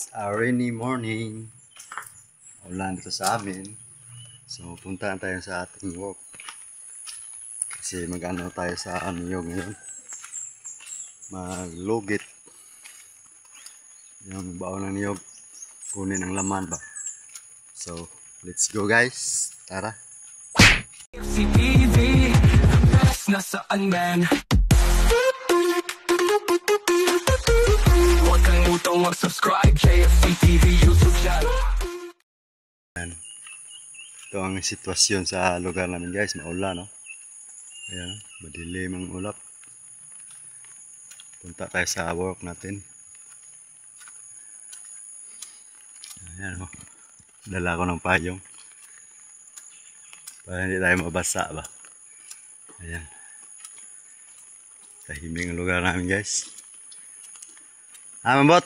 It's a rainy morning. Ulan dito sa amin. So, puntaan tayo sa ating work. Kasi mag-ano tayo sa niyog ngayon. Maglugit. Yung baon ng niyog. Kunin ang laman ba. So, let's go guys. Tara. TV, nasaan man? Huwag kang mutong mag-subscribe, JFC TV YouTube channel. Ito ang sitwasyon sa lugar namin guys, maulan no. Ayan, madilim ang ulap. Punta tayo sa work natin. Ayan o, dala ko ng payong para hindi tayo mabasa ba. Ayan, tahimik ang lugar namin guys. Mambot?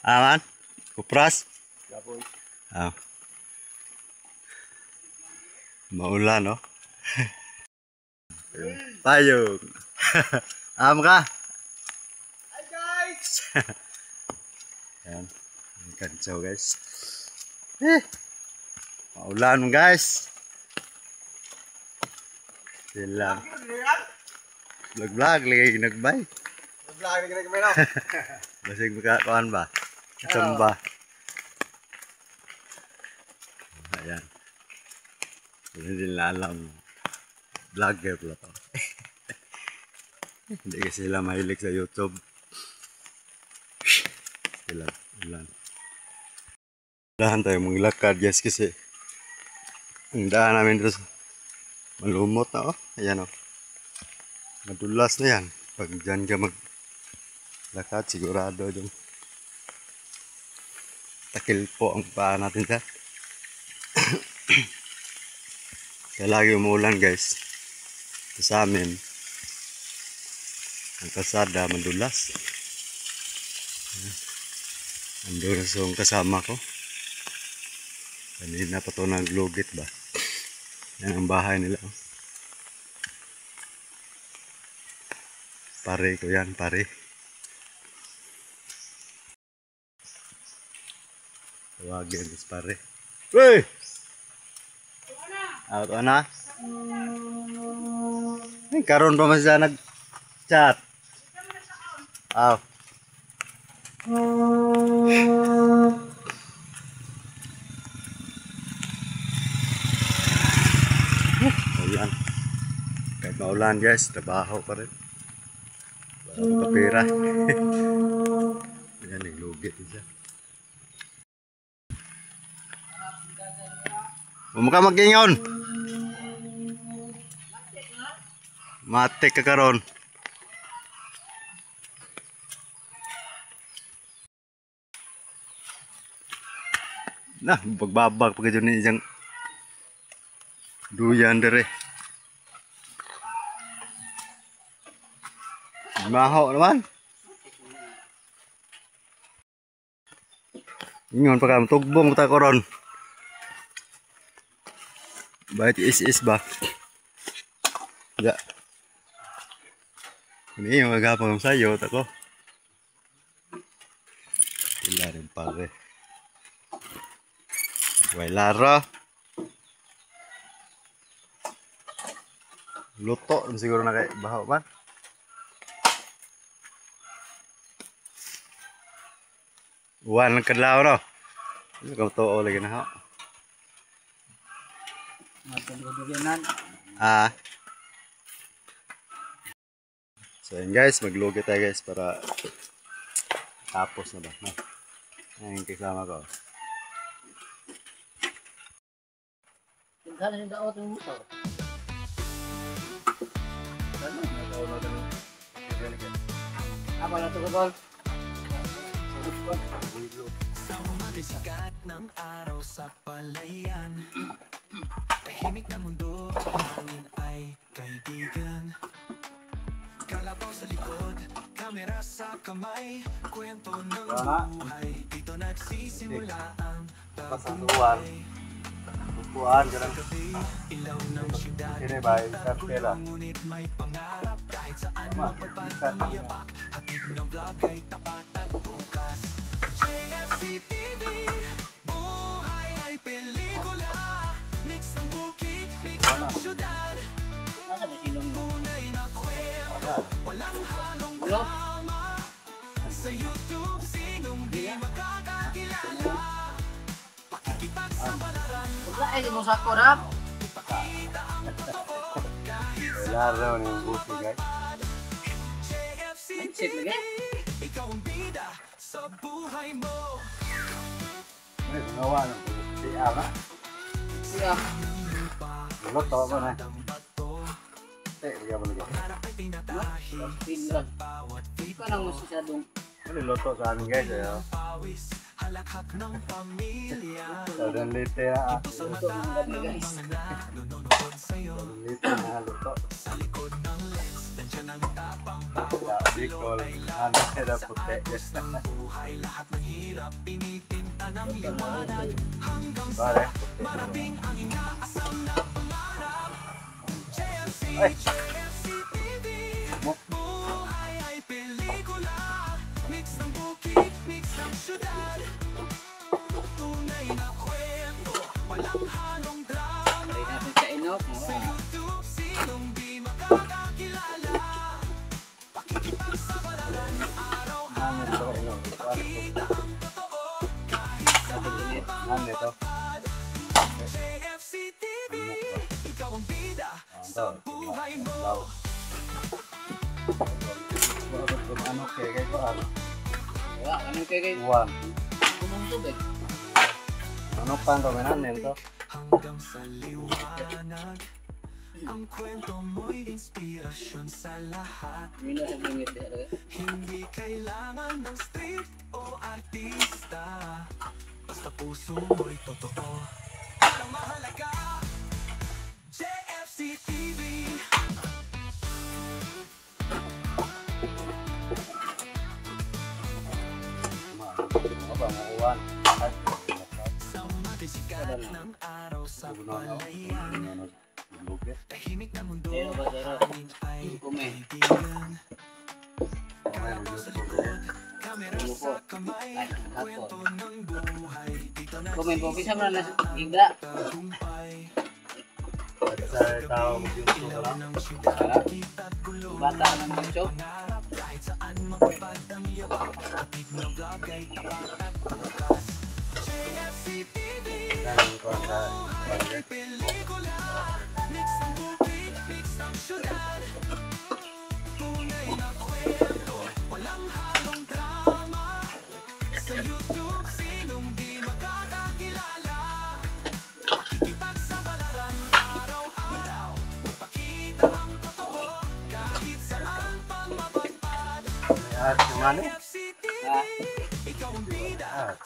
Aman? Kupras? Ah. Maulan no? Payong. Am ka? Hi guys! Ayan. Kanso guys. Maulan guys. Sila. Vlog lagi nagbay. Vlog lagi nagbay no? Basig magkakuan ba? Samba. Ayan. Hindi nila alam. Vlogger pala to. Hindi kasi sila mahilig sa YouTube. Sila ulan. Dahan tayo maglakad guys kasi ang daan namin dito malumot na oh. Ayan oh. Madulas na yan. Pag dyan ka maglakad sigurado dyan. Takil po ang paa natin sa. Kaya lagi umuulan guys. Ito sa amin. Ang kasada madulas. Andun na yung kasama ko. Kanina pa ito naglugit ba. Yan ang bahay nila. Pare ko yan, pare. Tawagin ko pare. Wey! Out na? Karon pa masya nag-chat. Aw. Ulan. Kahit maulan guys, trabaho pa rin. Kapira. Yan, naglugit siya. Mukha mag-ingon. Matik ka karon. Nah, pagbabag pag dyan ni isang duyan dere. Maho naman. Ingon pa ka, tugbong ta koron. Baik is ba? Ya. Ini yung agapang sayo tako. Wala rin pare. Wala luto siguro na kay bahaw man. Uwan lang kadlaw no. Ikaw to lagi na ha. Ah. So yun guys, maglugi tayo guys para tapos na ba. Ayun kasama ko. Tingnan yung daot ng motor. Apa na ito ka Sa umalisagat ng araw sa palayan, tahimik na mundo, hangin ay kaibigan. Kalabaw sa likod, kamera sa kamay, kwento ng buhay, dito nagsisimula ang bagong buhay. Bukuan ka lang. Ilaw ng syudad, Kini ba? Sartela. ngunit may pangarap, kahit saan mapagpapayapak, hatid ng vlog ay tapat at bukas. Ano? Wala eh, mo sa korap. Wala raw yung buti guys. Mindset lagi. Ay, gumawa ng buti ama. Siya. Lulot to ba na? Iya ba lagi? Pin lang. Ikaw nang masyadong. Ano luto sa amin guys eh. Sadan lite na. Luto ng gabi guys. Lite na luto. Bicol, ano kaya puti. Pare. Ay. Try natin sa inok. Ano to ino? Init. Ano ito? Ano kaya ko ano? Wala, ano kay Uwan. kumong tubig. Ano pa ito menanin to? Mino sa bingit din talaga. Ano ba mga uwan? Wala lang. Zero ba, zero? Kume. Ano po? Ay, hapon. Kumen po, kisa mo na higda. Sa tao mag-YouTube lang. Sarap. Bata ng gusto. Dahil ko sa at yung ano? Ah, At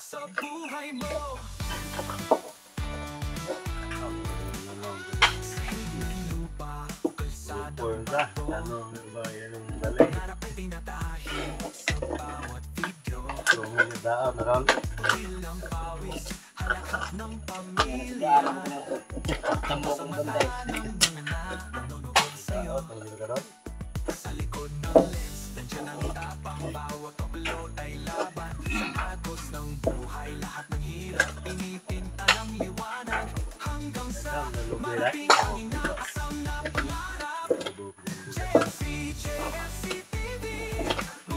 Pupunta, ano ba yan ang dali? So, may daan na ron. tambok ang banday. Daan, tanggal ka ron.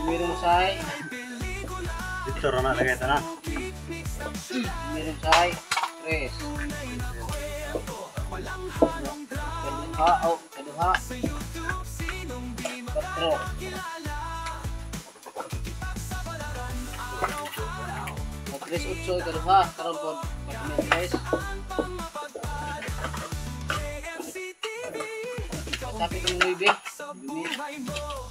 Meron say, Dito ron na lagay ito na. meron say, tres. Kaduha, oh, kaduha. Patro. Tres utso, kaduha. Karon po, tres. Tapi kung nuibe. Dua, enam, dua.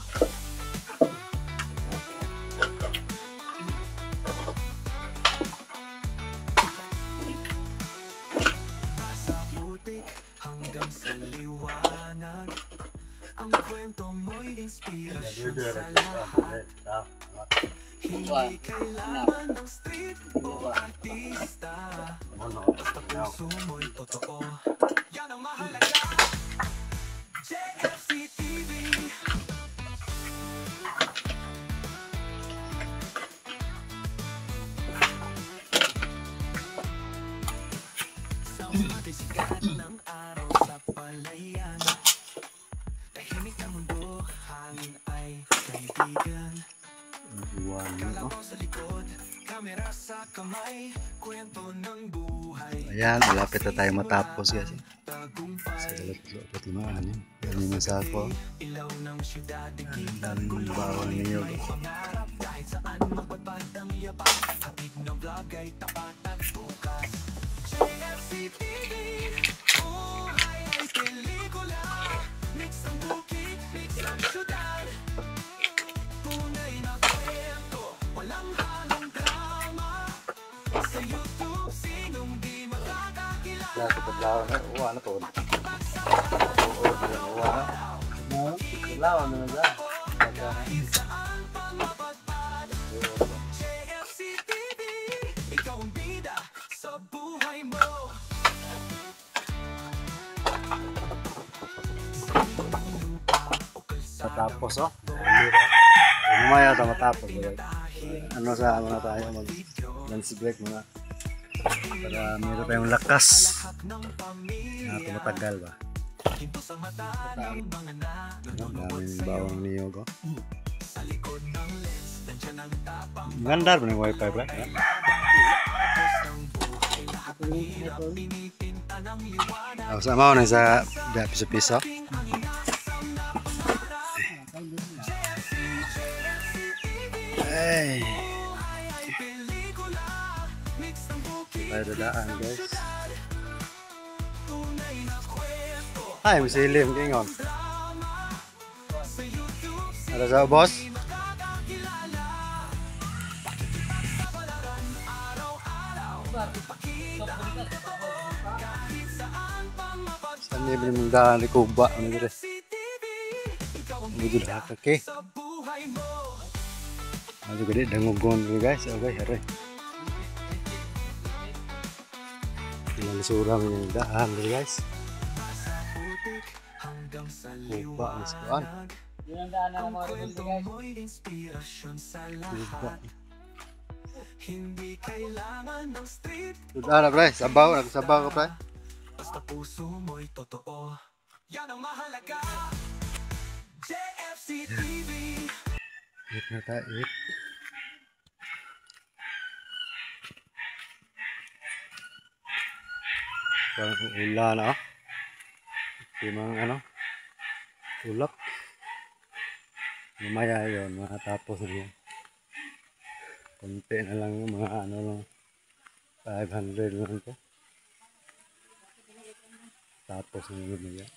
Ayan, malapit na tayo matapos guys. Sa dalat limaan yun. Yan yung masako. Ang daming bawang ninyo. Ya, kadlaw na uwa na to. Uwa na. Kadlaw na na dyan. Matapos oh. Lumaya sa matapos. Ano sa mga tayo mag lunch break mga para meron tayong lakas na tumatagal ba. Ano, daming bawang niyog oh. Ganda ba ng wifi ba? Sama ko na sa piso-piso. Ay. Tayo dadaan guys. Ay, masilim kingon. Ada sa boss? Saan niya binimundaan ni Kuba? Ano gila? Ano gila kake? Ano gila? Dangugon guys. Okay, hari. Nalisuram yung daan guys. Kuba ang sikuan. Yun ang daan ng mga rebelde guys. Kuba. Sudah na pre, sabaw ka pre. Basta puso mo'y totoo. Yan ang mahalaga. JFC TV. Eat na tayo, eat. Parang ula na oh. Timang ano, ulap. Mamaya yun, makatapos na yun. Konti na lang yung mga ano lang. 500 lang ito. Tapos na yun.